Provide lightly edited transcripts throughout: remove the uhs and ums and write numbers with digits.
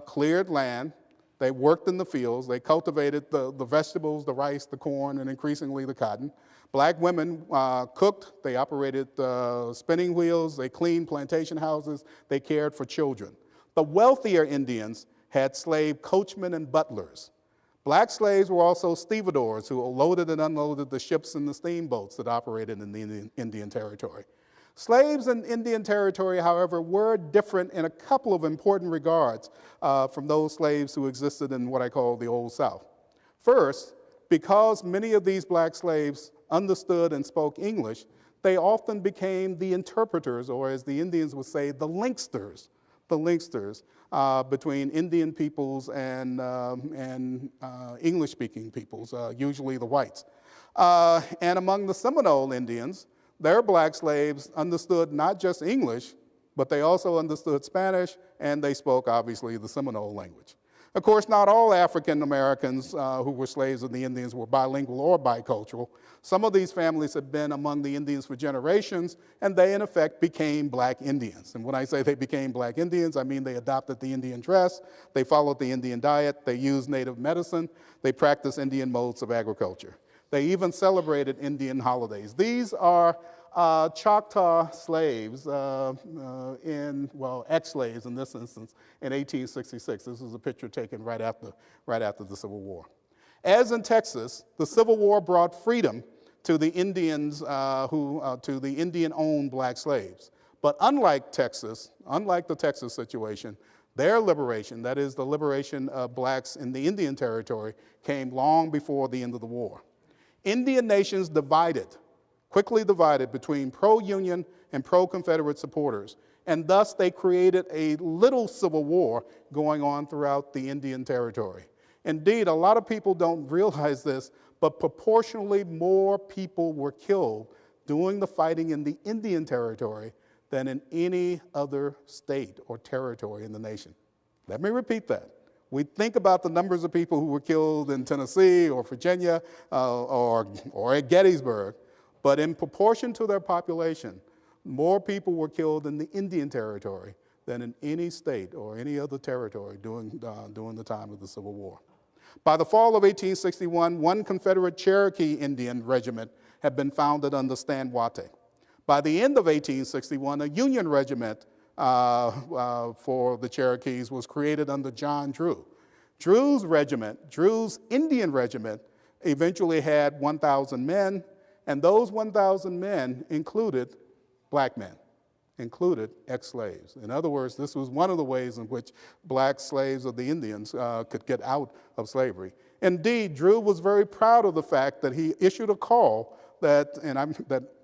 cleared land. They worked in the fields. They cultivated the vegetables, the rice, the corn, and increasingly the cotton. Black women cooked. They operated spinning wheels. They cleaned plantation houses. They cared for children. The wealthier Indians had slave coachmen and butlers. Black slaves were also stevedores who loaded and unloaded the ships and the steamboats that operated in the Indian Territory. Slaves in Indian Territory, however, were different in a couple of important regards from those slaves who existed in what I call the Old South. First, because many of these black slaves understood and spoke English, they often became the interpreters, or as the Indians would say, the linksters between Indian peoples and English-speaking peoples, usually the whites. And among the Seminole Indians, their black slaves understood not just English, but they also understood Spanish, and they spoke, obviously, the Seminole language. Of course, not all African Americans who were slaves of the Indians were bilingual or bicultural. Some of these families had been among the Indians for generations, and they, in effect, became black Indians. And when I say they became black Indians, I mean they adopted the Indian dress, they followed the Indian diet, they used native medicine, they practiced Indian modes of agriculture. They even celebrated Indian holidays. These are Choctaw slaves ex-slaves in this instance, in 1866. This was a picture taken right after the Civil War. As in Texas, the Civil War brought freedom to the Indians, to the Indian-owned black slaves. But unlike the Texas situation, their liberation, that is the liberation of blacks in the Indian Territory, came long before the end of the war. Indian nations quickly divided between pro-Union and pro-Confederate supporters, and thus they created a little civil war going on throughout the Indian Territory. Indeed, a lot of people don't realize this, but proportionally more people were killed doing the fighting in the Indian Territory than in any other state or territory in the nation. Let me repeat that. We think about the numbers of people who were killed in Tennessee or Virginia or at Gettysburg, but in proportion to their population, more people were killed in the Indian Territory than in any state or any other territory during the time of the Civil War. By the fall of 1861, one Confederate Cherokee Indian regiment had been founded under Stand Watie. By the end of 1861, a Union regiment for the Cherokees was created under John Drew. Drew's Indian regiment, eventually had 1,000 men, and those 1,000 men included black men, included ex-slaves. In other words, this was one of the ways in which black slaves of the Indians could get out of slavery. Indeed, Drew was very proud of the fact that he issued a call that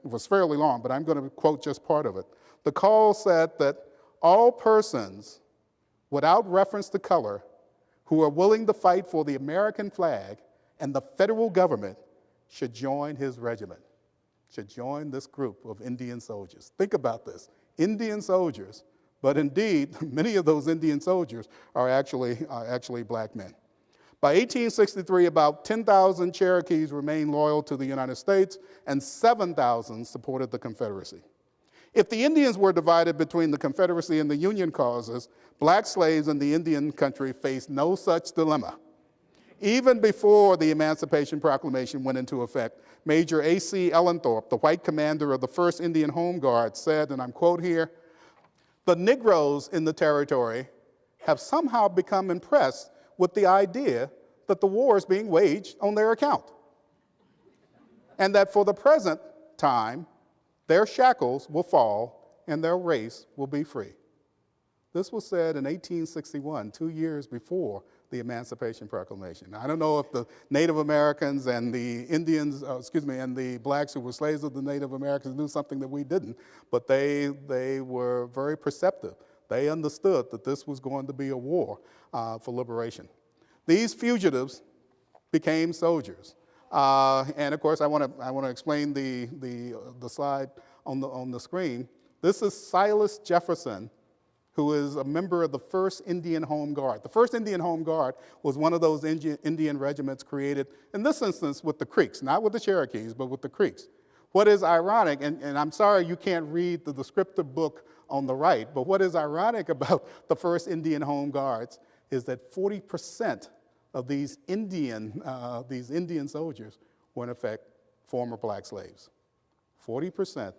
was fairly long, but I'm going to quote just part of it. The call said that all persons, without reference to color, who are willing to fight for the American flag and the federal government should join his regiment, should join this group of Indian soldiers. Think about this, Indian soldiers, but indeed, many of those Indian soldiers are actually black men. By 1863, about 10,000 Cherokees remained loyal to the United States, and 7,000 supported the Confederacy. If the Indians were divided between the Confederacy and the Union causes, black slaves in the Indian country faced no such dilemma. Even before the Emancipation Proclamation went into effect, Major A.C. Ellenthorpe, the white commander of the 1st Indian Home Guard, said, and I'm quote here, "The Negroes in the territory have somehow become impressed with the idea that the war is being waged on their account, and that for the present time, their shackles will fall and their race will be free." This was said in 1861, 2 years before the Emancipation Proclamation. I don't know if the Native Americans and the Indians, and the blacks who were slaves of the Native Americans knew something that we didn't, but they were very perceptive. They understood that this was going to be a war for liberation. These fugitives became soldiers. And of course, I want to explain the slide on the screen. This is Silas Jefferson, who is a member of the 1st Indian Home Guard. The 1st Indian Home Guard was one of those Indian regiments created, in this instance, with the Creeks, not with the Cherokees, but with the Creeks. What is ironic, and I'm sorry you can't read the descriptive book on the right. But what is ironic about the first Indian Home Guards is that 40% of these Indian soldiers were in effect former black slaves. 40%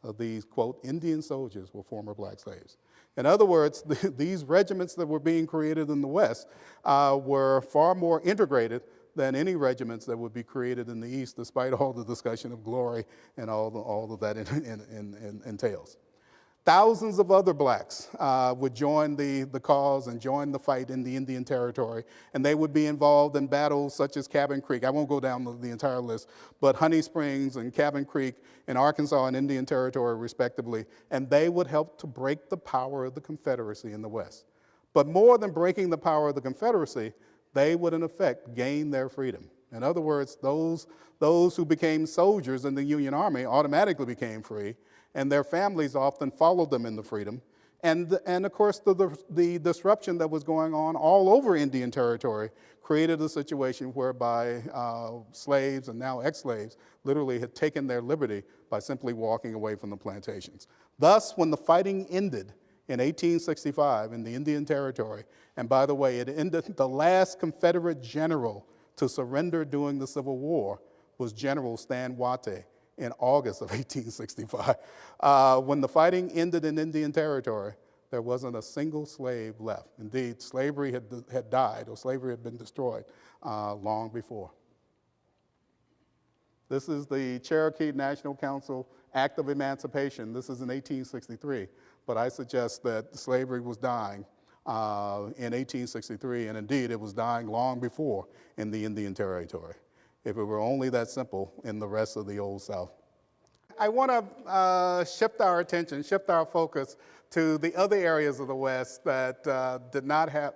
of these, quote, Indian soldiers were former black slaves. In other words, these regiments that were being created in the West were far more integrated than any regiments that would be created in the East, despite all the discussion of glory and all of that entails. Thousands of other blacks would join the cause and join the fight in the Indian Territory, and they would be involved in battles such as Cabin Creek. I won't go down the entire list, but Honey Springs and Cabin Creek in Arkansas and Indian Territory, respectively, and they would help to break the power of the Confederacy in the West. But more than breaking the power of the Confederacy, they would, in effect, gain their freedom. In other words, those who became soldiers in the Union Army automatically became free, and their families often followed them in the freedom. And of course, the disruption that was going on all over Indian Territory created a situation whereby slaves and now ex-slaves literally had taken their liberty by simply walking away from the plantations. Thus, when the fighting ended in 1865 in the Indian Territory, and by the way, it ended, the last Confederate general to surrender during the Civil War was General Stan Watte in August of 1865. When the fighting ended in Indian Territory, there wasn't a single slave left. Indeed, slavery had died, or slavery had been destroyed long before. This is the Cherokee National Council Act of Emancipation. This is in 1863, but I suggest that slavery was dying in 1863, and indeed it was dying long before in the Indian Territory. If it were only that simple in the rest of the Old South. I want to shift our attention, shift our focus to the other areas of the West that did not have,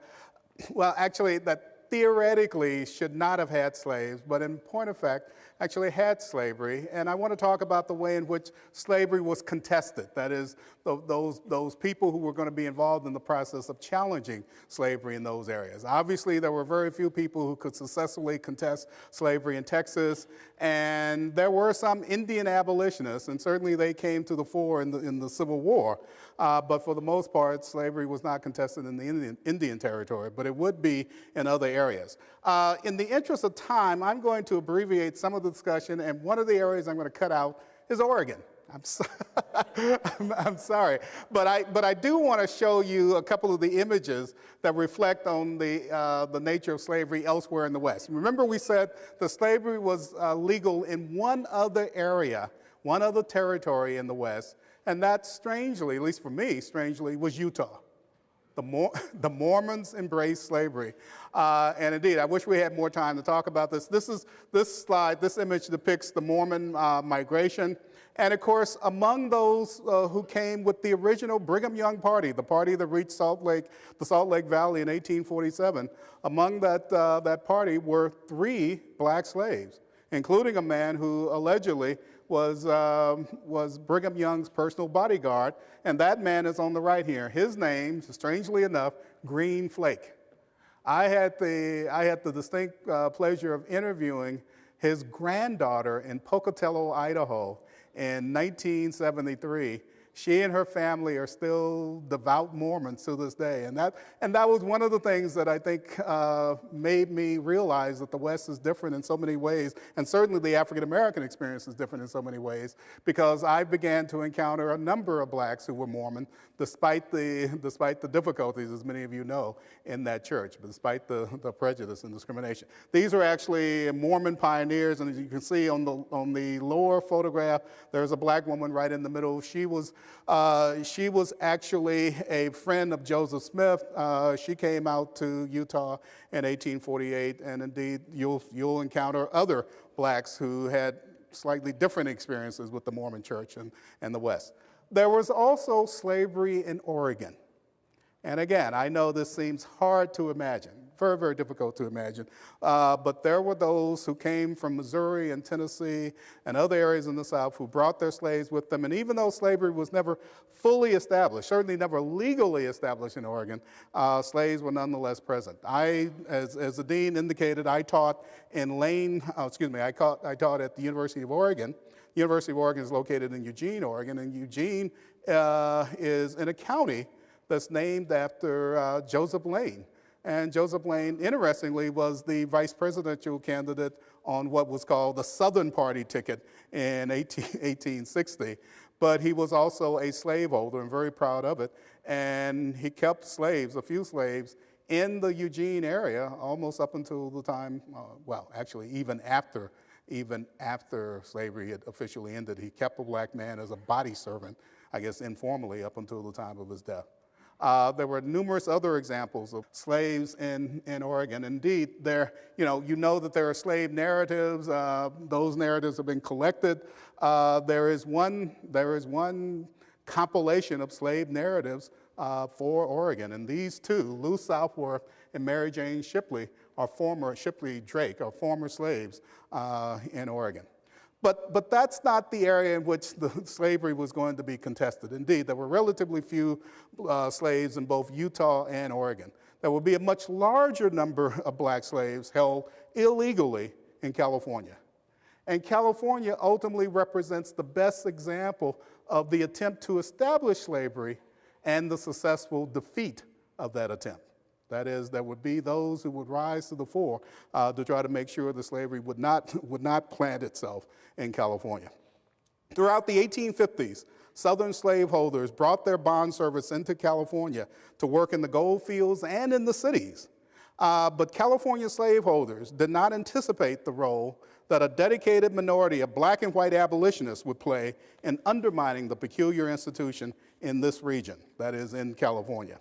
well, actually, that theoretically should not have had slaves, but in point of fact, actually had slavery. And I want to talk about the way in which slavery was contested. That is, those people who were going to be involved in the process of challenging slavery in those areas. Obviously, there were very few people who could successfully contest slavery in Texas, and there were some Indian abolitionists, and certainly they came to the fore in the Civil War. But for the most part, slavery was not contested in the Indian Territory, but it would be in other areas. In the interest of time, I'm going to abbreviate some of the discussion, and one of the areas I'm going to cut out is Oregon. I'm sorry, but I do want to show you a couple of the images that reflect on the nature of slavery elsewhere in the West. Remember, we said that slavery was legal in one other area, one other territory in the West, and that strangely, at least for me, strangely, was Utah. The Mormons embraced slavery. And indeed, I wish we had more time to talk about this. This image depicts the Mormon migration. And of course, among those who came with the original Brigham Young Party, the party that reached the Salt Lake Valley in 1847, among that party were 3 black slaves, including a man who allegedly was Brigham Young's personal bodyguard, and that man is on the right here. His name, strangely enough, Green Flake. I had the distinct pleasure of interviewing his granddaughter in Pocatello, Idaho, in 1973. She and her family are still devout Mormons to this day. And that was one of the things that I think made me realize that the West is different in so many ways, and certainly the African-American experience is different in so many ways, because I began to encounter a number of blacks who were Mormon, despite the difficulties, as many of you know, in that church, despite the prejudice and discrimination. These are actually Mormon pioneers, and as you can see on the lower photograph, there's a black woman right in the middle. She was actually a friend of Joseph Smith. She came out to Utah in 1848, and indeed you'll encounter other blacks who had slightly different experiences with the Mormon church and the West. There was also slavery in Oregon. And again, I know this seems hard to imagine. Very, very difficult to imagine. But there were those who came from Missouri and Tennessee and other areas in the South who brought their slaves with them. And even though slavery was never fully established, certainly never legally established in Oregon, slaves were nonetheless present. As the dean indicated, I taught in I taught at the University of Oregon. University of Oregon is located in Eugene, Oregon, and Eugene is in a county that's named after Joseph Lane. And Joseph Lane, interestingly, was the vice presidential candidate on what was called the Southern Party ticket in 1860. But he was also a slaveholder and very proud of it. And he kept slaves, a few slaves, in the Eugene area almost up until the time, well, actually even after slavery had officially ended. He kept a black man as a body servant, I guess informally, up until the time of his death. There were numerous other examples of slaves in Oregon. Indeed, you know that there are slave narratives. Those narratives have been collected. There is one compilation of slave narratives for Oregon, and these two, Lou Southworth and Mary Jane Shipley, Shipley Drake, are former slaves in Oregon. But that's not the area in which the slavery was going to be contested. Indeed, there were relatively few slaves in both Utah and Oregon. There would be a much larger number of black slaves held illegally in California. And California ultimately represents the best example of the attempt to establish slavery and the successful defeat of that attempt. That is, there would be those who would rise to the fore to try to make sure that slavery would not plant itself in California. Throughout the 1850s, Southern slaveholders brought their bond servants into California to work in the gold fields and in the cities. But California slaveholders did not anticipate the role that a dedicated minority of black and white abolitionists would play in undermining the peculiar institution in this region, that is, in California.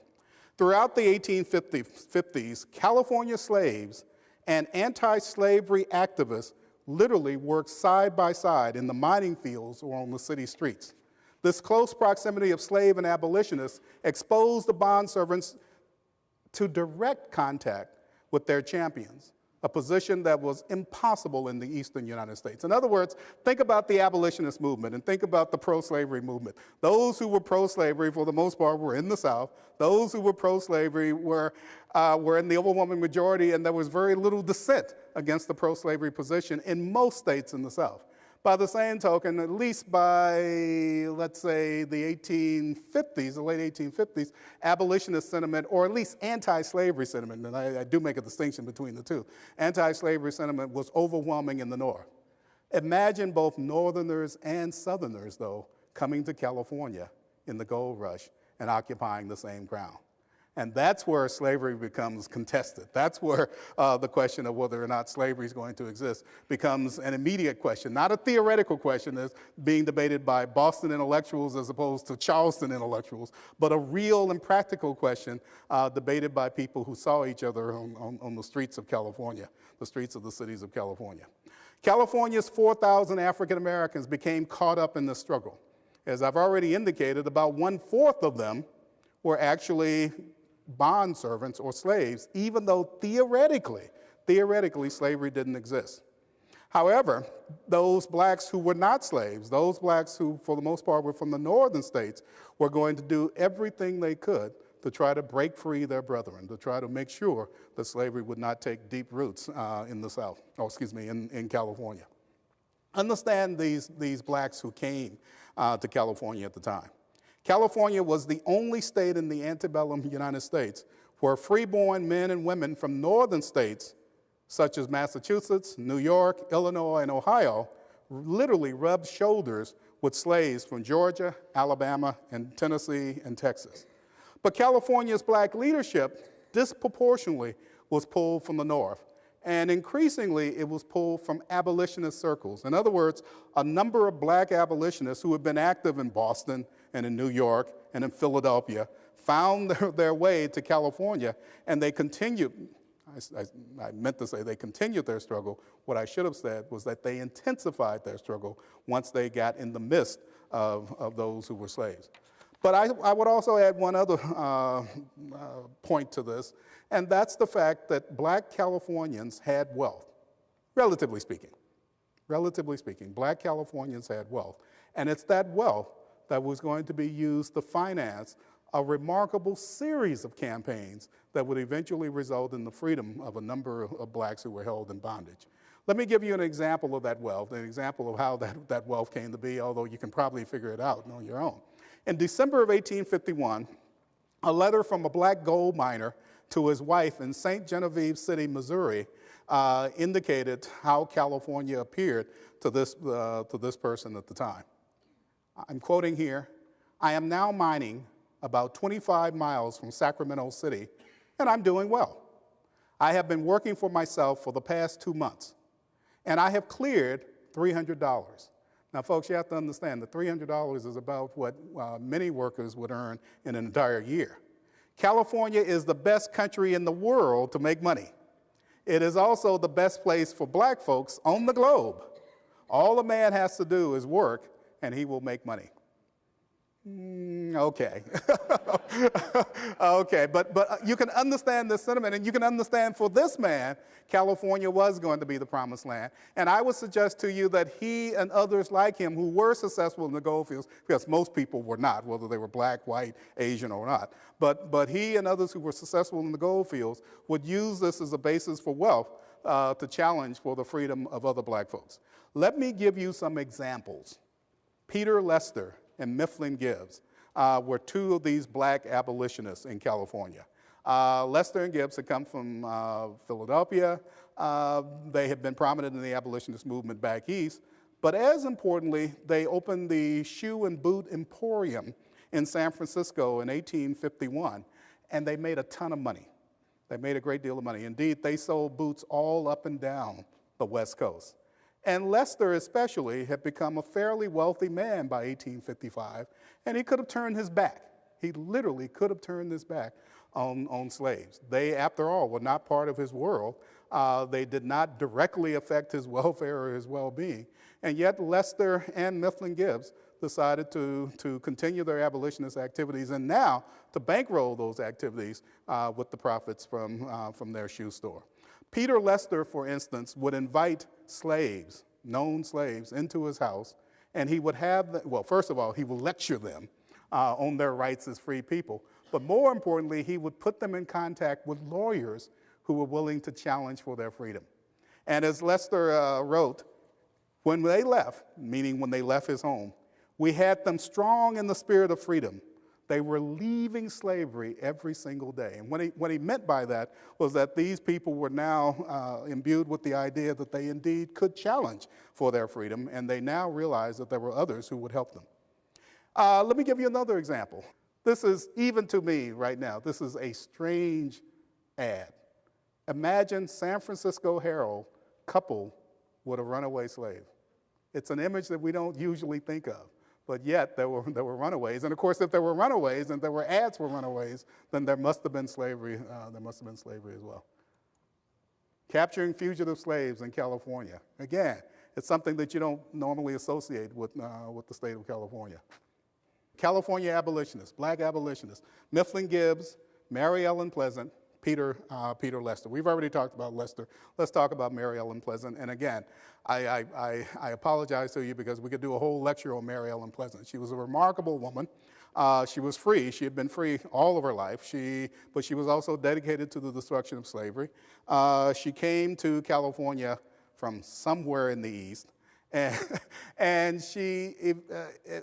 Throughout the 1850s, California slaves and anti-slavery activists literally worked side by side in the mining fields or on the city streets. This close proximity of slave and abolitionists exposed the bond servants to direct contact with their champions, a position that was impossible in the eastern United States. In other words, think about the abolitionist movement and think about the pro-slavery movement. Those who were pro-slavery, for the most part, were in the South. Those who were pro-slavery were in the overwhelming majority, and there was very little dissent against the pro-slavery position in most states in the South. By the same token, at least by, let's say, the 1850s, the late 1850s, abolitionist sentiment, or at least anti-slavery sentiment, and I do make a distinction between the two, anti-slavery sentiment was overwhelming in the North. Imagine both Northerners and Southerners, though, coming to California in the gold rush and occupying the same ground. And that's where slavery becomes contested. That's where the question of whether or not slavery is going to exist becomes an immediate question, not a theoretical question that's being debated by Boston intellectuals as opposed to Charleston intellectuals, but a real and practical question debated by people who saw each other on the streets of California, the streets of the cities of California. California's 4,000 African Americans became caught up in the struggle. As I've already indicated, about 1/4 of them were actually bond servants or slaves, even though theoretically slavery didn't exist. However, those blacks who were not slaves, those blacks who for the most part were from the northern states, were going to do everything they could to try to break free their brethren, to try to make sure that slavery would not take deep roots in the South, in California. Understand these blacks who came to California at the time. California was the only state in the antebellum United States where freeborn men and women from northern states, such as Massachusetts, New York, Illinois, and Ohio, literally rubbed shoulders with slaves from Georgia, Alabama, and Tennessee, and Texas. But California's black leadership disproportionately was pulled from the north, and increasingly it was pulled from abolitionist circles. In other words, a number of black abolitionists who had been active in Boston and in New York and in Philadelphia found their way to California, and they continued. I meant to say they continued their struggle. What I should have said was that they intensified their struggle once they got in the midst of those who were slaves. But I would also add one other point to this, and that's the fact that black Californians had wealth, relatively speaking. Relatively speaking, black Californians had wealth. And it's that wealth that was going to be used to finance a remarkable series of campaigns that would eventually result in the freedom of a number of blacks who were held in bondage. Let me give you an example of that wealth, an example of how that wealth came to be, although you can probably figure it out on your own. In December of 1851, a letter from a black gold miner to his wife in St. Genevieve City, Missouri, indicated how California appeared to this person at the time. I'm quoting here, "I am now mining about 25 miles from Sacramento City, and I'm doing well. I have been working for myself for the past 2 months, and I have cleared $300. Now, folks, you have to understand that $300 is about what many workers would earn in an entire year. California is the best country in the world to make money. It is also the best place for black folks on the globe. All a man has to do is work, and he will make money." Okay. Okay, but you can understand this sentiment, and you can understand for this man, California was going to be the promised land. And I would suggest to you that he and others like him who were successful in the gold fields, because most people were not, whether they were black, white, Asian, or not, but he and others who were successful in the gold fields would use this as a basis for wealth to challenge for the freedom of other black folks. Let me give you some examples. Peter Lester and Mifflin Gibbs were two of these black abolitionists in California. Lester and Gibbs had come from Philadelphia. They had been prominent in the abolitionist movement back east. But as importantly, they opened the Shoe and Boot Emporium in San Francisco in 1851, and they made a ton of money. They made a great deal of money. Indeed, they sold boots all up and down the West Coast. And Lester especially had become a fairly wealthy man by 1855, and he could have turned his back. He literally could have turned his back on slaves. They, after all, were not part of his world. They did not directly affect his welfare or his well-being. And yet Lester and Mifflin Gibbs decided to continue their abolitionist activities and now to bankroll those activities with the profits from their shoe store. Peter Lester, for instance, would invite slaves, known slaves, into his house, and he would have, well, first of all, he would lecture them on their rights as free people, but more importantly, he would put them in contact with lawyers who were willing to challenge for their freedom. And as Lester wrote, when they left, meaning when they left his home, we had them strong in the spirit of freedom. They were leaving slavery every single day. And what he meant by that was that these people were now imbued with the idea that they indeed could challenge for their freedom, and they now realized that there were others who would help them. Let me give you another example. This is, even to me right now, this is a strange ad. Imagine San Francisco Herald coupled with a runaway slave. It's an image that we don't usually think of. But yet there were runaways, and of course, if there were runaways and there were ads for runaways, then there must have been slavery. There must have been slavery as well. Capturing fugitive slaves in California. Again, it's something that you don't normally associate with the state of California. California abolitionists, black abolitionists: Mifflin Gibbs, Mary Ellen Pleasant, Peter Lester. We've already talked about Lester. Let's talk about Mary Ellen Pleasant. And again, I apologize to you because we could do a whole lecture on Mary Ellen Pleasant. She was a remarkable woman. She was free. She had been free all of her life. But she was also dedicated to the destruction of slavery. She came to California from somewhere in the East. And she,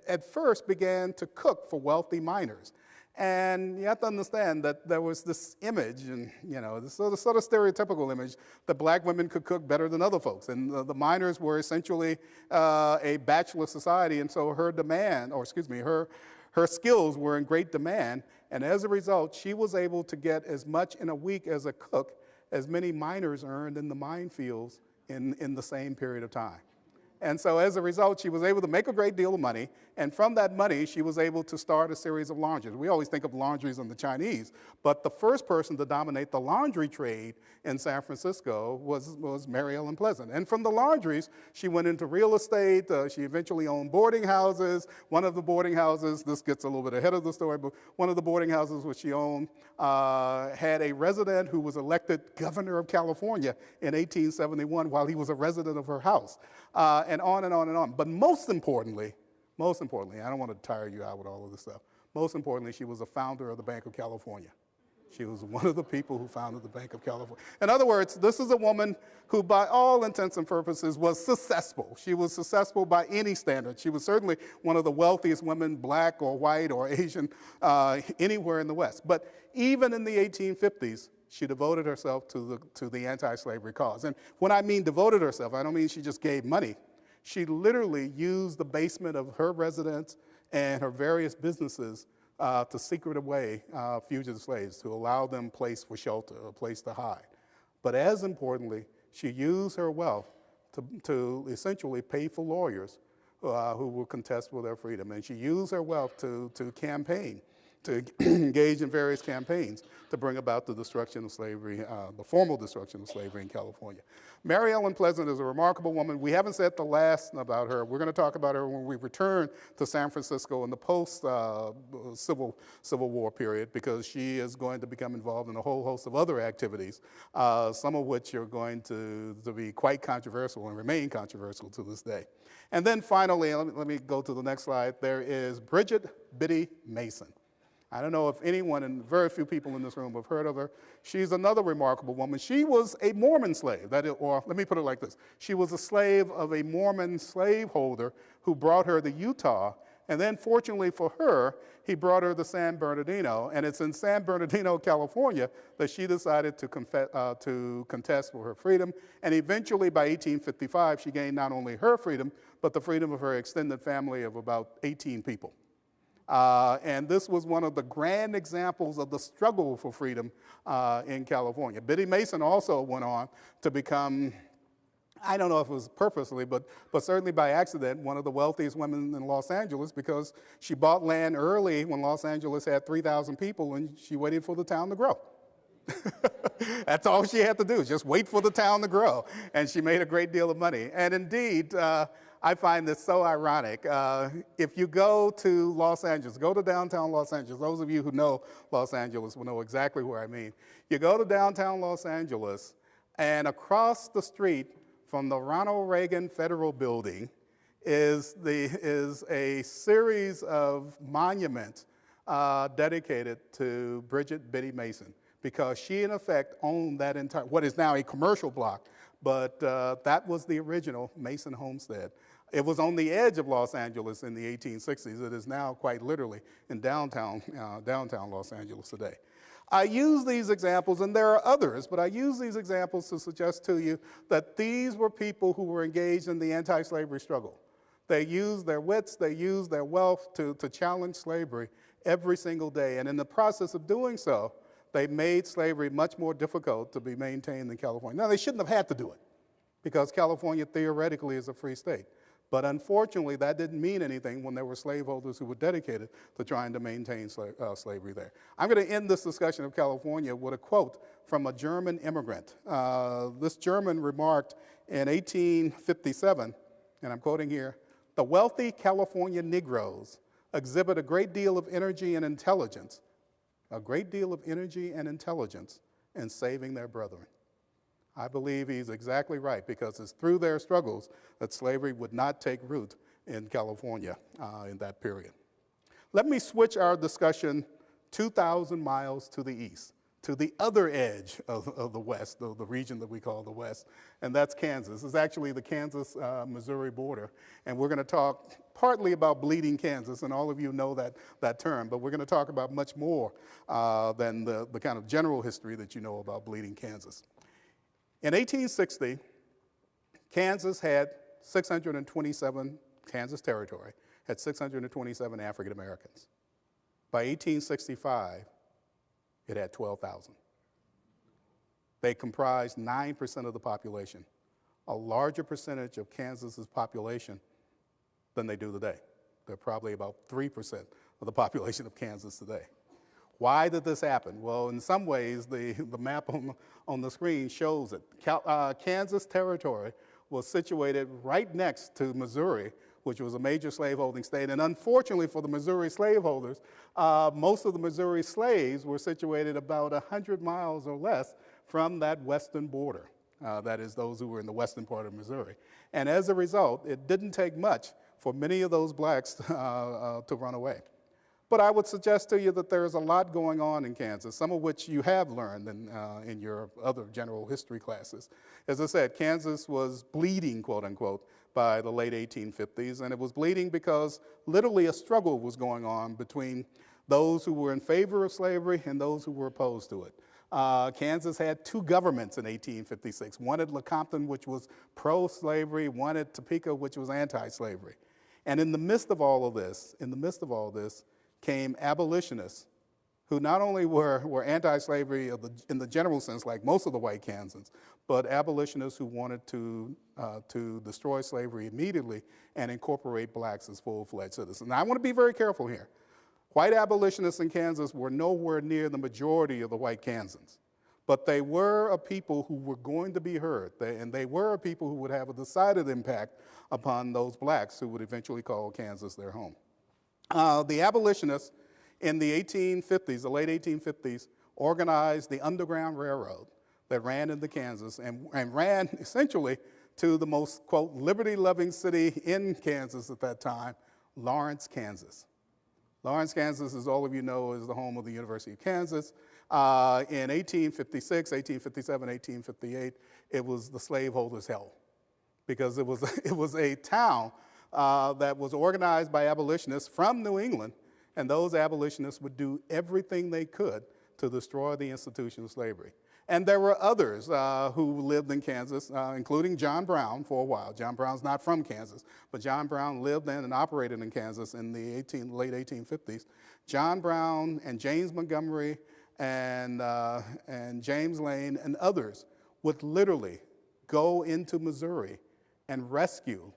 at first, began to cook for wealthy miners. And you have to understand that there was this image, and this sort of stereotypical image, that black women could cook better than other folks. And the miners were essentially a bachelor society, and so her demand, or excuse me, her skills were in great demand. And as a result, she was able to get as much in a week as a cook as many miners earned in the mine fields in the same period of time. And so as a result, she was able to make a great deal of money. And from that money, she was able to start a series of laundries. We always think of laundries in the Chinese, but the first person to dominate the laundry trade in San Francisco was Mary Ellen Pleasant. And from the laundries, she went into real estate. She eventually owned boarding houses. One of the boarding houses, this gets a little bit ahead of the story, but one of the boarding houses which she owned had a resident who was elected governor of California in 1871 while he was a resident of her house. And on and on and on. But most importantly, I don't want to tire you out with all of this stuff. Most importantly, she was a founder of the Bank of California. She was one of the people who founded the Bank of California. In other words, this is a woman who, by all intents and purposes, was successful. She was successful by any standard. She was certainly one of the wealthiest women, black or white or Asian, anywhere in the West. But even in the 1850s, she devoted herself to the anti-slavery cause. And when I mean devoted herself, I don't mean she just gave money. She literally used the basement of her residence and her various businesses to secret away fugitive slaves, to allow them a place for shelter, a place to hide. But as importantly, she used her wealth to essentially pay for lawyers who will contest for their freedom. And she used her wealth to campaign, to engage in various campaigns to bring about the destruction of slavery, the formal destruction of slavery in California. Mary Ellen Pleasant is a remarkable woman. We haven't said the last about her. We're going to talk about her when we return to San Francisco in the post-Civil War period, because she is going to become involved in a whole host of other activities, some of which are going to be quite controversial and remain controversial to this day. And then finally, let me go to the next slide. There is Bridget Biddy Mason. I don't know if anyone, and very few people in this room have heard of her. She's another remarkable woman. She was a Mormon slave, or let me put it like this. She was a slave of a Mormon slaveholder who brought her to Utah, and then fortunately for her, he brought her to San Bernardino, and it's in San Bernardino, California, that she decided to contest for her freedom, and eventually by 1855, she gained not only her freedom, but the freedom of her extended family of about 18 people. And this was one of the grand examples of the struggle for freedom in California. Biddy Mason also went on to become, I don't know if it was purposely, but certainly by accident, one of the wealthiest women in Los Angeles, because she bought land early when Los Angeles had 3,000 people, and she waited for the town to grow. That's all she had to do, just wait for the town to grow. And she made a great deal of money. And indeed, I find this so ironic. If you go to Los Angeles, go to downtown Los Angeles, those of you who know Los Angeles will know exactly where I mean. You go to downtown Los Angeles, and across the street from the Ronald Reagan Federal Building is a series of monuments dedicated to Bridget Biddy Mason, because she, in effect, owned that entire, what is now a commercial block, but that was the original Mason homestead. It was on the edge of Los Angeles in the 1860s. It is now quite literally in downtown Los Angeles today. I use these examples, and there are others, but I use these examples to suggest to you that these were people who were engaged in the anti-slavery struggle. They used their wits, they used their wealth to challenge slavery every single day, and in the process of doing so, they made slavery much more difficult to be maintained in California. Now, they shouldn't have had to do it, because California theoretically is a free state. But unfortunately, that didn't mean anything when there were slaveholders who were dedicated to trying to maintain slavery there. I'm going to end this discussion of California with a quote from a German immigrant. This German remarked in 1857, and I'm quoting here, "The wealthy California Negroes exhibit a great deal of energy and intelligence, in saving their brethren." I believe he's exactly right, because it's through their struggles that slavery would not take root in California in that period. Let me switch our discussion 2,000 miles to the east, to the other edge of the West, the region that we call the West, and that's Kansas. It's actually the Kansas-Missouri border, and we're going to talk partly about Bleeding Kansas, and all of you know that term, but we're going to talk about much more than the kind of general history that you know about Bleeding Kansas. In 1860, Kansas had 627, Kansas Territory had 627 African Americans. By 1865, it had 12,000. They comprised 9% of the population. a larger percentage of Kansas's population than they do today. They're probably about 3% of the population of Kansas today. Why did this happen? Well, in some ways, the map on the screen shows it. Kansas Territory was situated right next to Missouri, which was a major slaveholding state. And unfortunately for the Missouri slaveholders, most of the Missouri slaves were situated about 100 miles or less from that western border. That is, those who were in the western part of Missouri. And as a result, it didn't take much for many of those blacks to run away. But I would suggest to you that there's a lot going on in Kansas, some of which you have learned in your other general history classes. As I said, Kansas was bleeding, quote unquote, by the late 1850s, and it was bleeding because literally a struggle was going on between those who were in favor of slavery and those who were opposed to it. Kansas had two governments in 1856, one at Lecompton, which was pro-slavery, one at Topeka, which was anti-slavery. And in the midst of all of this, came abolitionists who not only were anti-slavery in the general sense, like most of the white Kansans, but abolitionists who wanted to destroy slavery immediately and incorporate blacks as full-fledged citizens. Now, I want to be very careful here. White abolitionists in Kansas were nowhere near the majority of the white Kansans, but they were a people who were going to be heard, and they were a people who would have a decided impact upon those blacks who would eventually call Kansas their home. The abolitionists in the 1850s, the late 1850s, organized the Underground Railroad that ran into Kansas and ran essentially to the most, quote, liberty-loving city in Kansas at that time, Lawrence, Kansas. Lawrence, Kansas, as all of you know, is the home of the University of Kansas. In 1856, 1857, 1858, it was the slaveholders' hell because it was a town that was organized by abolitionists from New England, and those abolitionists would do everything they could to destroy the institution of slavery. And there were others who lived in Kansas, including John Brown for a while. John Brown's not from Kansas, but John Brown lived in and operated in Kansas in the late 1850s. John Brown and James Montgomery and James Lane and others would literally go into Missouri and rescue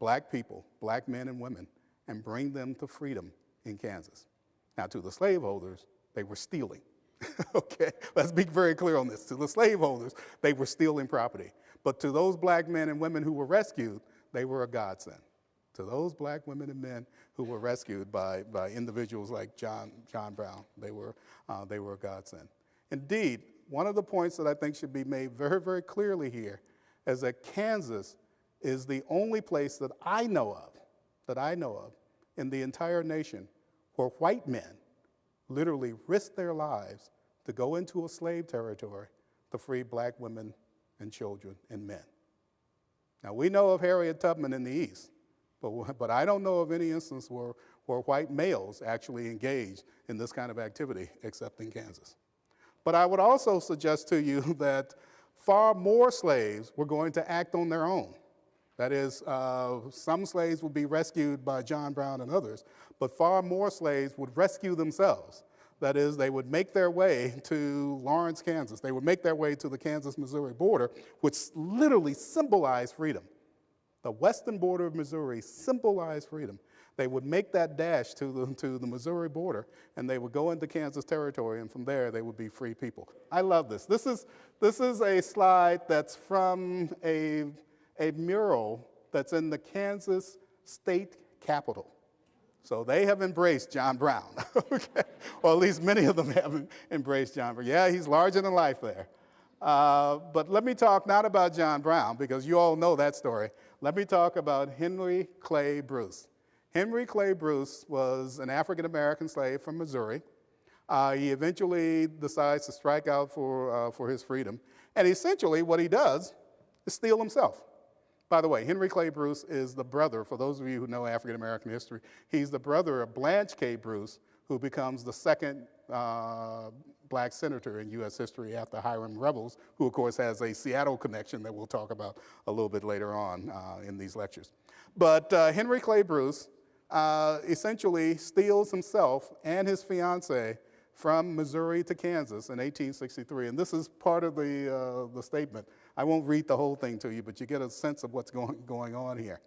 black people, black men and women, and bring them to freedom in Kansas. Now, to the slaveholders, they were stealing. Okay, let's be very clear on this. To the slaveholders, they were stealing property. But to those black men and women who were rescued, they were a godsend. To those black women and men who were rescued by individuals like John Brown, they were a godsend. Indeed, one of the points that I think should be made very, very clearly here is that Kansas is the only place that I know of in the entire nation where white men literally risked their lives to go into a slave territory to free black women and children and men. Now, we know of Harriet Tubman in the East, but I don't know of any instance where white males actually engaged in this kind of activity except in Kansas. But I would also suggest to you that far more slaves were going to act on their own. That is, some slaves would be rescued by John Brown and others, but far more slaves would rescue themselves. That is, they would make their way to Lawrence, Kansas. They would make their way to the Kansas-Missouri border, which literally symbolized freedom. The western border of Missouri symbolized freedom. They would make that dash to the Missouri border, and they would go into Kansas territory, and from there they would be free people. I love this. This is a slide that's from a mural that's in the Kansas State Capitol. So they have embraced John Brown, okay? Or at least many of them have embraced John Brown. Yeah, he's larger than life there. But let me talk not about John Brown, because you all know that story. Let me talk about Henry Clay Bruce. Henry Clay Bruce was an African-American slave from Missouri. He eventually decides to strike out for his freedom. And essentially what he does is steal himself. By the way, Henry Clay Bruce is the brother, for those of you who know African-American history, he's the brother of Blanche K. Bruce, who becomes the second black senator in U.S. history after Hiram Revels, who of course has a Seattle connection that we'll talk about a little bit later on in these lectures. But Henry Clay Bruce essentially steals himself and his fiancée from Missouri to Kansas in 1863. And this is part of the statement. I won't read the whole thing to you, but you get a sense of what's going on here.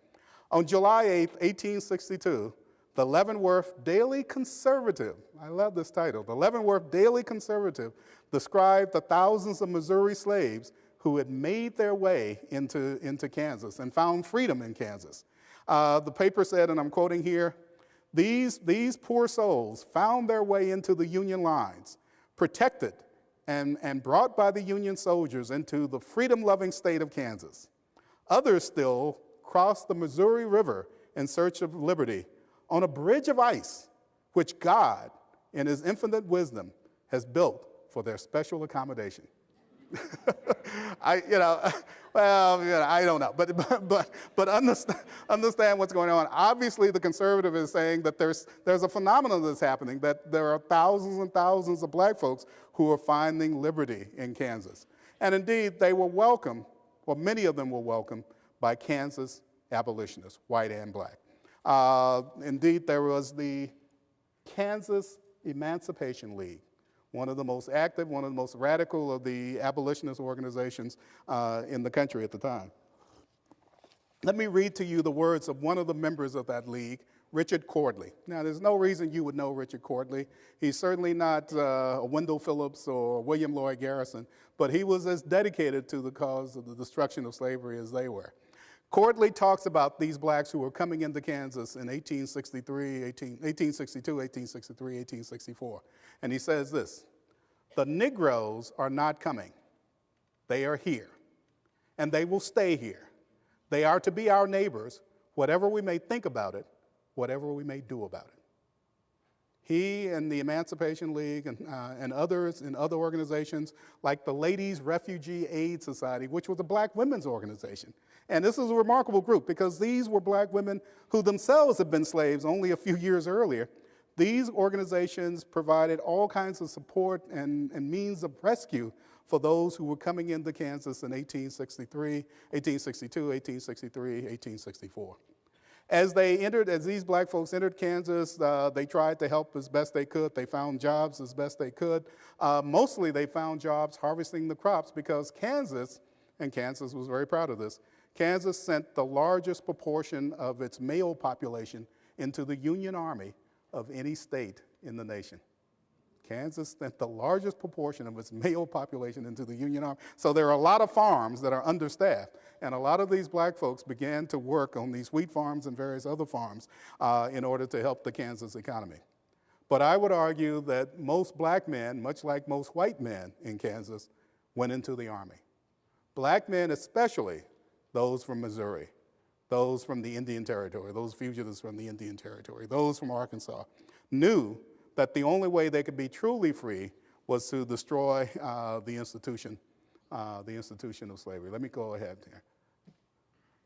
On July 8, 1862, the Leavenworth Daily Conservative, I love this title, the Leavenworth Daily Conservative described the thousands of Missouri slaves who had made their way into Kansas and found freedom in Kansas. The paper said, and I'm quoting here, these poor souls found their way into the Union lines, protected and brought by the Union soldiers into the freedom-loving state of Kansas. Others still crossed the Missouri River in search of liberty on a bridge of ice, which God, in his infinite wisdom, has built for their special accommodation. I don't know, but understand what's going on. Obviously, the conservative is saying that there's a phenomenon that's happening, that there are thousands and thousands of black folks who are finding liberty in Kansas. And indeed, they were welcomed, or many of them were welcomed, by Kansas abolitionists, white and black. Indeed, there was the Kansas Emancipation League, one of the most active, one of the most radical of the abolitionist organizations in the country at the time. Let me read to you the words of one of the members of that league, Richard Cordley. Now, there's no reason you would know Richard Cordley. He's certainly not a Wendell Phillips or William Lloyd Garrison, but he was as dedicated to the cause of the destruction of slavery as they were. Cordley talks about these blacks who were coming into Kansas in 1862, 1863, 1864. And he says this, the Negroes are not coming. They are here, and they will stay here. They are to be our neighbors, whatever we may think about it, whatever we may do about it. He and the Emancipation League and others in other organizations, like the Ladies Refugee Aid Society, which was a black women's organization. And this is a remarkable group because these were black women who themselves had been slaves only a few years earlier. These organizations provided all kinds of support and means of rescue for those who were coming into Kansas in 1863, 1862, 1863, 1864. As these black folks entered Kansas, they tried to help as best they could. They found jobs as best they could. Mostly they found jobs harvesting the crops because Kansas, and Kansas was very proud of this, Kansas sent the largest proportion of its male population into the Union Army of any state in the nation. Kansas sent the largest proportion of its male population into the Union Army. So there are a lot of farms that are understaffed, and a lot of these black folks began to work on these wheat farms and various other farms in order to help the Kansas economy. But I would argue that most black men, much like most white men in Kansas, went into the Army. Black men especially, those from Missouri, those from the Indian Territory, those fugitives from the Indian Territory, those from Arkansas, knew that the only way they could be truly free was to destroy the institution of slavery. Let me go ahead here.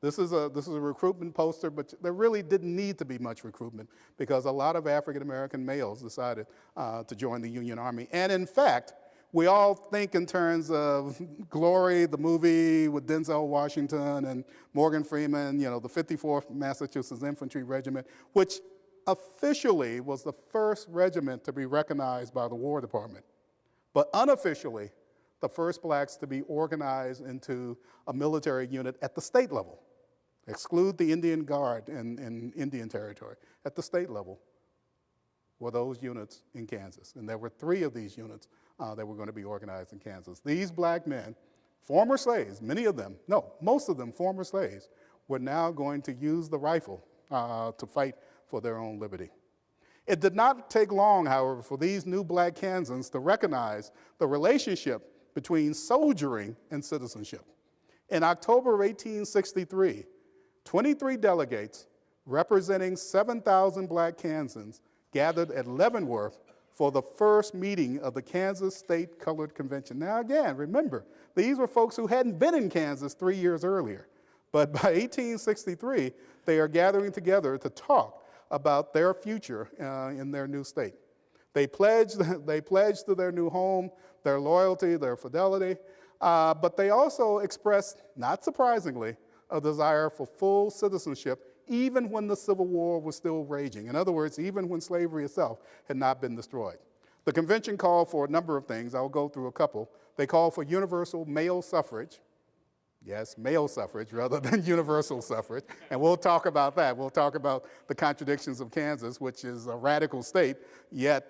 This is a recruitment poster, but there really didn't need to be much recruitment because a lot of African-American males decided to join the Union Army. And in fact, we all think in terms of Glory, the movie with Denzel Washington and Morgan Freeman, the 54th Massachusetts Infantry Regiment, which officially was the first regiment to be recognized by the War Department, but unofficially, the first blacks to be organized into a military unit at the state level. Exclude the Indian Guard in Indian Territory. At the state level were those units in Kansas, and there were 3 of these units that were going to be organized in Kansas. These black men, former slaves, most of them former slaves, were now going to use the rifle to fight for their own liberty. It did not take long, however, for these new black Kansans to recognize the relationship between soldiering and citizenship. In October of 1863, 23 delegates representing 7,000 black Kansans gathered at Leavenworth for the first meeting of the Kansas State Colored Convention. Now again, remember, these were folks who hadn't been in Kansas 3 years earlier. But by 1863, they are gathering together to talk about their future in their new state. They pledged to their new home their loyalty, their fidelity, but they also expressed, not surprisingly, a desire for full citizenship even when the Civil War was still raging. In other words, even when slavery itself had not been destroyed. The convention called for a number of things. I'll go through a couple. They called for universal male suffrage. Yes, male suffrage rather than universal suffrage. And we'll talk about that. We'll talk about the contradictions of Kansas, which is a radical state, yet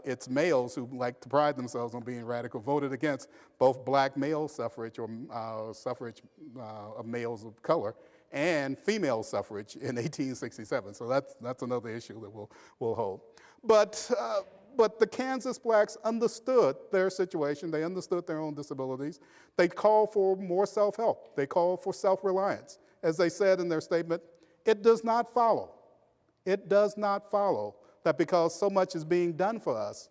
its males who like to pride themselves on being radical voted against both black male suffrage or suffrage of males of color and female suffrage in 1867. So that's another issue that we'll hold. But the Kansas blacks understood their situation. They understood their own disabilities. They called for more self-help. They called for self-reliance. As they said in their statement, it does not follow that because so much is being done for us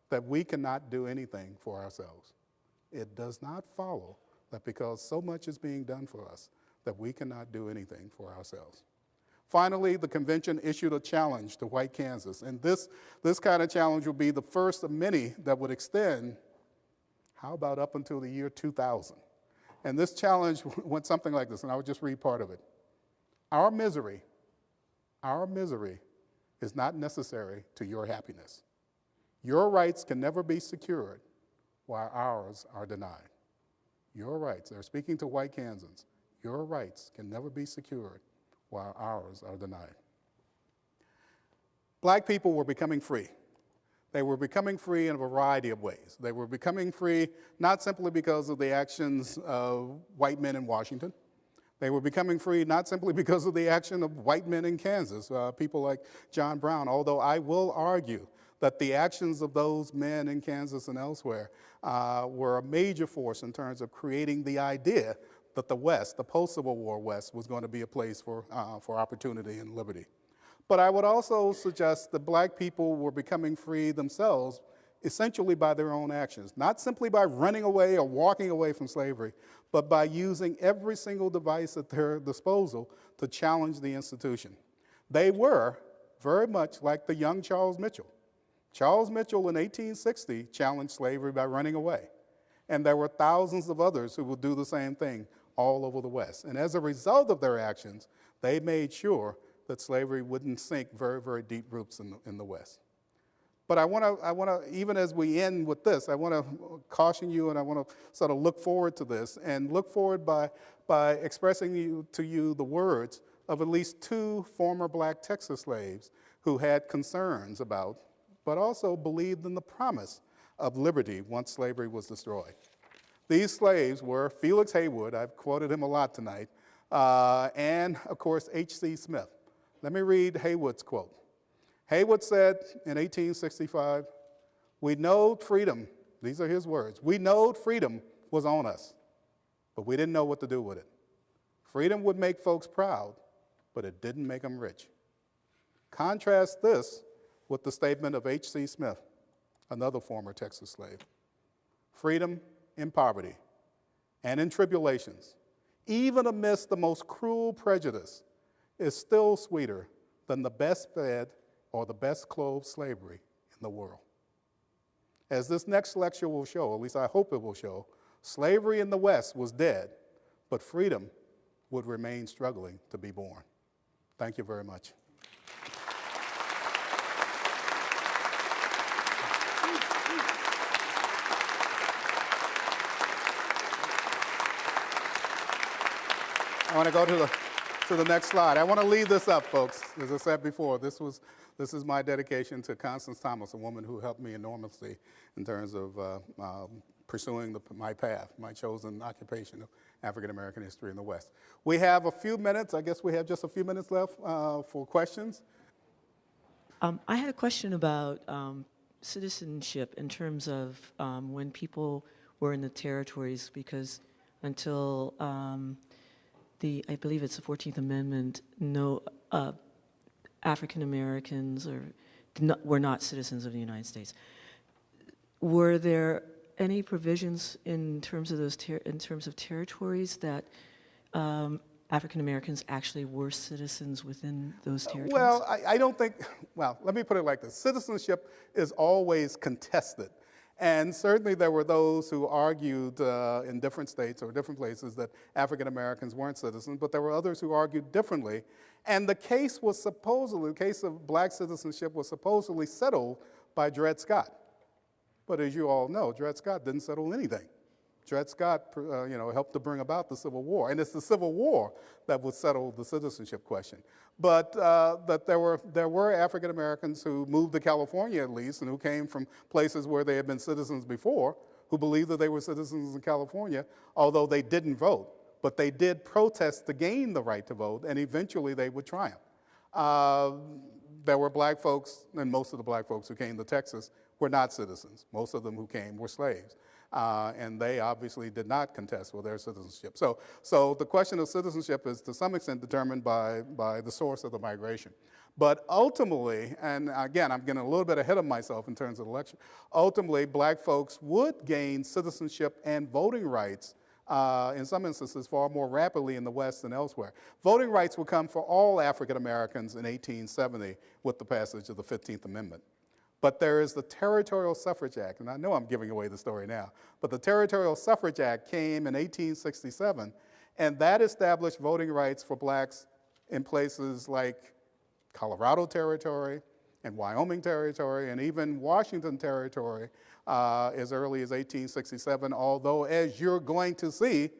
that we cannot do anything for ourselves. It does not follow that because so much is being done for us that we cannot do anything for ourselves. Finally, the convention issued a challenge to white Kansas, and this kind of challenge will be the first of many that would extend, how about up until the year 2000? And this challenge went something like this, and I will just read part of it. Our misery is not necessary to your happiness. Your rights can never be secured while ours are denied. Your rights, they're speaking to white Kansans, your rights can never be secured while ours are denied. Black people were becoming free. They were becoming free in a variety of ways. They were becoming free not simply because of the actions of white men in Washington. They were becoming free not simply because of the action of white men in Kansas, people like John Brown, although I will argue that the actions of those men in Kansas and elsewhere were a major force in terms of creating the idea that the West, the post-Civil War West, was going to be a place for opportunity and liberty. But I would also suggest that black people were becoming free themselves essentially by their own actions, not simply by running away or walking away from slavery, but by using every single device at their disposal to challenge the institution. They were very much like the young Charles Mitchell. Charles Mitchell in 1860 challenged slavery by running away. And there were thousands of others who would do the same thing all over the West. And as a result of their actions, they made sure that slavery wouldn't sink very, very deep roots in the West. But I want to, even as we end with this, I want to caution you and I want to sort of look forward to this and look forward by expressing to you the words of at least two former black Texas slaves who had concerns about, but also believed in the promise of liberty once slavery was destroyed. These slaves were Felix Haywood, I've quoted him a lot tonight, and of course H.C. Smith. Let me read Haywood's quote. Haywood said in 1865, "We knowed freedom," these are his words, "we knowed freedom was on us, but we didn't know what to do with it. Freedom would make folks proud, but it didn't make them rich." Contrast this with the statement of H.C. Smith, another former Texas slave. "Freedom in poverty and in tribulations, even amidst the most cruel prejudice, is still sweeter than the best fed or the best clothed slavery in the world." As this next lecture will show, at least I hope it will show, slavery in the West was dead, but freedom would remain struggling to be born. Thank you very much. I want to go to the next slide. I want to leave this up, folks. As I said before, this is my dedication to Constance Thomas, a woman who helped me enormously in terms of pursuing my path, my chosen occupation of African American history in the West. We have a few minutes. I guess we have just a few minutes left for questions. I had a question about citizenship in terms of when people were in the territories, because until I believe it's the 14th Amendment, no African Americans were not citizens of the United States. Were there any provisions in terms of those territories that African Americans actually were citizens within those territories? Well, I don't think, well, let me put it like this. Citizenship is always contested. And certainly there were those who argued in different states or different places that African Americans weren't citizens, but there were others who argued differently. And the case was supposedly, the case of black citizenship was supposedly settled by Dred Scott. But as you all know, Dred Scott didn't settle anything. Dred Scott, helped to bring about the Civil War, and it's the Civil War that would settle the citizenship question. But that there were African Americans who moved to California, at least, and who came from places where they had been citizens before, who believed that they were citizens in California, although they didn't vote. But they did protest to gain the right to vote, and eventually they would triumph. There were black folks, and most of the black folks who came to Texas were not citizens. Most of them who came were slaves. And they obviously did not contest for their citizenship. So the question of citizenship is to some extent determined by the source of the migration. But ultimately, and again, I'm getting a little bit ahead of myself in terms of the lecture, ultimately black folks would gain citizenship and voting rights in some instances far more rapidly in the West than elsewhere. Voting rights would come for all African Americans in 1870 with the passage of the 15th Amendment. But there is the Territorial Suffrage Act, and I know I'm giving away the story now, but the Territorial Suffrage Act came in 1867, and that established voting rights for blacks in places like Colorado Territory and Wyoming Territory and even Washington Territory as early as 1867, although as you're going to see,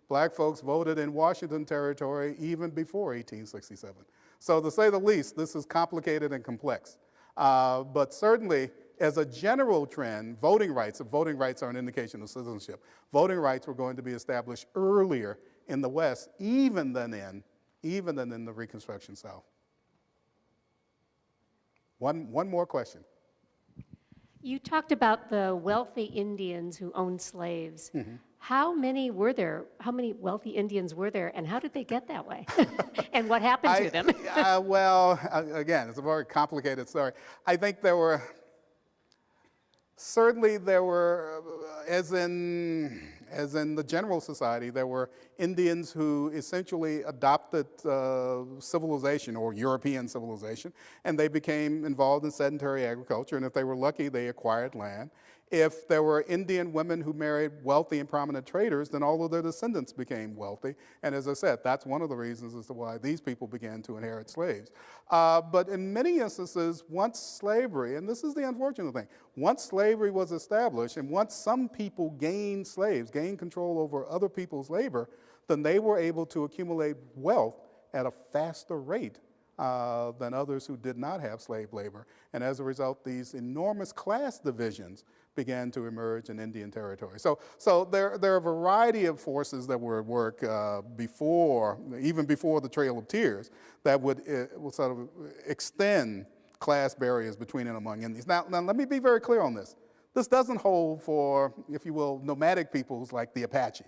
black folks voted in Washington Territory even before 1867. So to say the least, this is complicated and complex. But certainly, as a general trend, voting rights are an indication of citizenship. Voting rights were going to be established earlier in the West, even than in the Reconstruction South. One more question. You talked about the wealthy Indians who owned slaves. Mm-hmm. How many were there? How many wealthy Indians were there, and how did they get that way? And what happened to them? Well, again, it's a very complicated story. I think there were, as in the general society, there were Indians who essentially adopted civilization or European civilization, and they became involved in sedentary agriculture, and if they were lucky, they acquired land. If there were Indian women who married wealthy and prominent traders, then all of their descendants became wealthy. And as I said, that's one of the reasons as to why these people began to inherit slaves. But in many instances, once slavery, and this is the unfortunate thing, once slavery was established and once some people gained control over other people's labor, then they were able to accumulate wealth at a faster rate than others who did not have slave labor. And as a result, these enormous class divisions began to emerge in Indian territory. So there are a variety of forces that were at work even before the Trail of Tears, that would sort of extend class barriers between and among Indians. Now let me be very clear on this. This doesn't hold for, if you will, nomadic peoples like the Apache.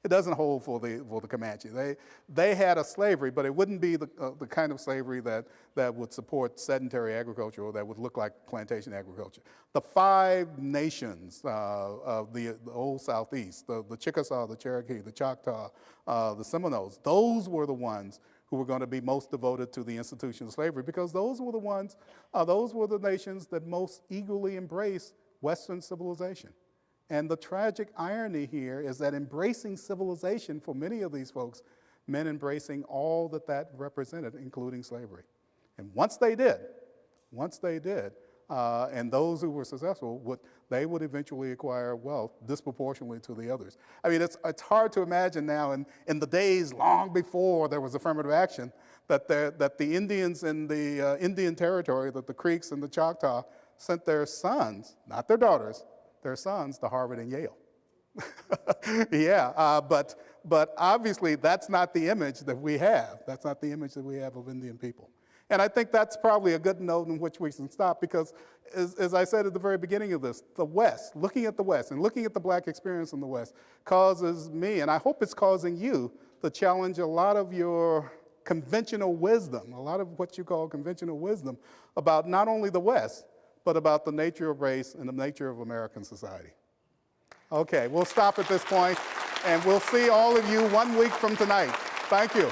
It doesn't hold for the Comanche. They had a slavery, but it wouldn't be the kind of slavery that would support sedentary agriculture or that would look like plantation agriculture. The 5 nations of the old Southeast, the Chickasaw, the Cherokee, the Choctaw, the Seminoles, those were the ones who were going to be most devoted to the institution of slavery, because those were the nations that most eagerly embraced Western civilization. And the tragic irony here is that embracing civilization for many of these folks meant embracing all that represented, including slavery. And once they did, and those who were successful, would eventually acquire wealth disproportionately to the others. I mean, it's hard to imagine now in the days long before there was affirmative action that the Indians in the Indian territory, that the Creeks and the Choctaw sent their sons, not their daughters, their sons to Harvard and Yale. Yeah, but obviously that's not the image that we have. That's not the image that we have of Indian people. And I think that's probably a good note in which we can stop, because as I said at the very beginning of this, the West, looking at the West and looking at the black experience in the West causes me, and I hope it's causing you, to challenge a lot of your conventional wisdom, a lot of what you call conventional wisdom about not only the West, but about the nature of race and the nature of American society. Okay, we'll stop at this point, and we'll see all of you 1 week from tonight. Thank you.